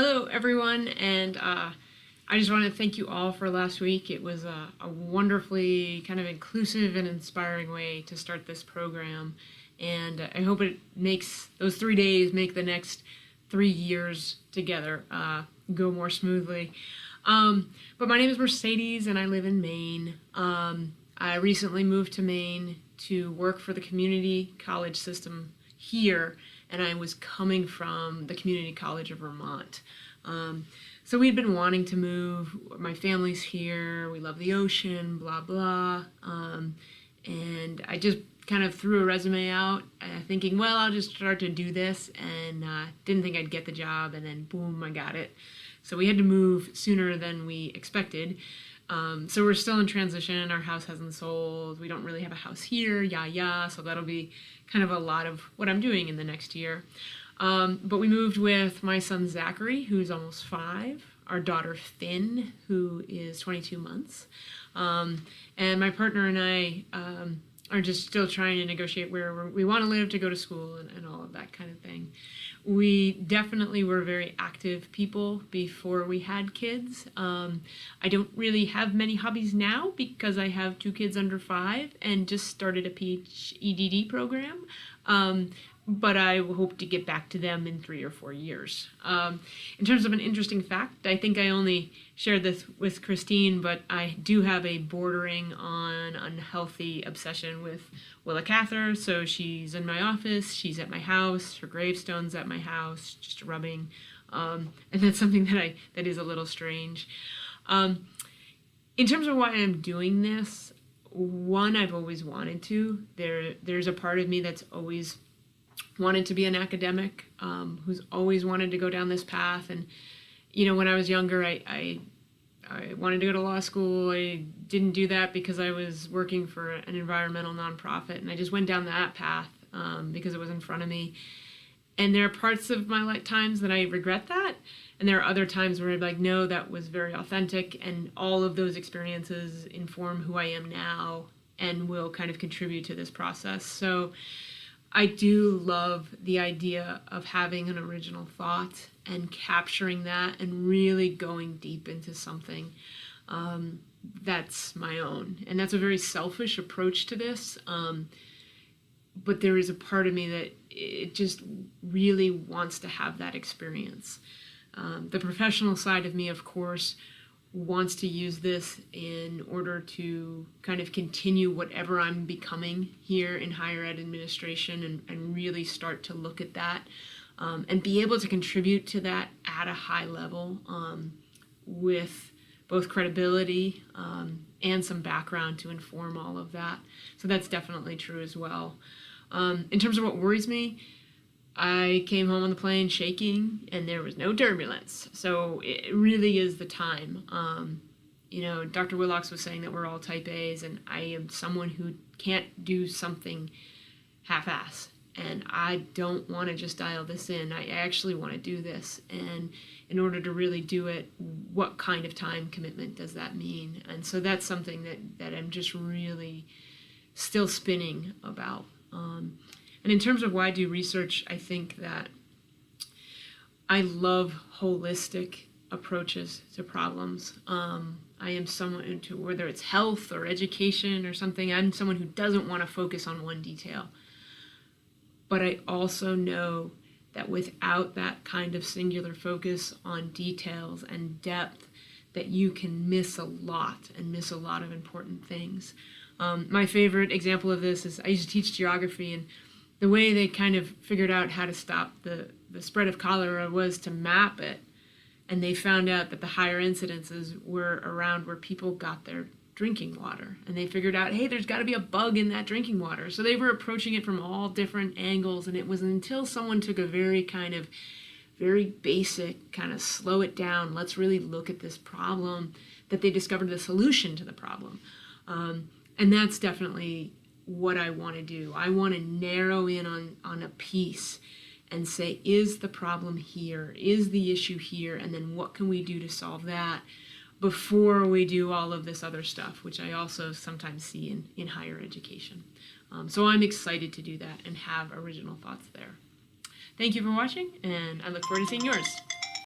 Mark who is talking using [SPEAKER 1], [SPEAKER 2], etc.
[SPEAKER 1] Hello, everyone, and I just want to thank you all for last week. It was a wonderfully kind of inclusive and inspiring way to start this program, and I hope it makes those 3 days make the next 3 years together go more smoothly. But my name is Mercedes, and I live in Maine. I recently moved to Maine to work for the community college system here, and I was coming from the Community College of Vermont. So we'd been wanting to move. My family's here. We love the ocean, blah, blah. And I just kind of threw a resume out thinking, well, I'll just start to do this, and didn't think I'd get the job, and then boom, I got it. So we had to move sooner than we expected. So we're still in transition. Our house hasn't sold. We don't really have a house here, so that'll be kind of a lot of what I'm doing in the next year. But we moved with my son Zachary, who's almost 5, our daughter Finn, who is 22 months, and my partner and I are just still trying to negotiate where we want to live, to go to school, and all of that kind of thing. We definitely were very active people before we had kids. I don't really have many hobbies now because I have 2 kids under 5 and just started a PhD program. But I hope to get back to them in 3 or 4 years. In terms of an interesting fact, I think I only shared this with Christine, but I do have a bordering on unhealthy obsession with Willa Cather. So she's in my office, she's at my house, her gravestone's at my house, just rubbing. And that's something that is a little strange. In terms of why I'm doing this, one, I've always wanted to. There's a part of me that's always wanted to be an academic, who's always wanted to go down this path. And, when I was younger, I wanted to go to law school. I didn't do that because I was working for an environmental nonprofit, and I just went down that path because it was in front of me. And there are parts of my lifetimes that I regret that, and there are other times where I'm like, no, that was very authentic, and all of those experiences inform who I am now and will kind of contribute to this process. So I do love the idea of having an original thought and capturing that and really going deep into something that's my own. And that's a very selfish approach to this, but there is a part of me that it just really wants to have that experience. The professional side of me, of course, wants to use this in order to kind of continue whatever I'm becoming here in higher ed administration and really start to look at that and be able to contribute to that at a high level with both credibility and some background to inform all of that. So that's definitely true as well. In terms of what worries me, I came home on the plane shaking, and there was no turbulence. So it really is the time. Dr. Willocks was saying that we're all type A's, and I am someone who can't do something half-ass. And I don't want to just dial this in. I actually want to do this. And in order to really do it, what kind of time commitment does that mean? And so that's something that I'm just really still spinning about. And in terms of why I do research, I think that I love holistic approaches to problems. I am someone to, whether it's health or education or something, I'm someone who doesn't want to focus on one detail. But I also know that without that kind of singular focus on details and depth, that you can miss a lot of important things. My favorite example of this is I used to teach geography, and the way they kind of figured out how to stop the spread of cholera was to map it. And they found out that the higher incidences were around where people got their drinking water. And they figured out, hey, there's got to be a bug in that drinking water. So they were approaching it from all different angles. And it was until someone took a very basic, kind of slow it down, let's really look at this problem, that they discovered the solution to the problem. And that's definitely what I want to do. I want to narrow in on a piece and say, is the problem here? Is the issue here? And then what can we do to solve that before we do all of this other stuff, which I also sometimes see in higher education. So I'm excited to do that and have original thoughts there. Thank you for watching, and I look forward to seeing yours.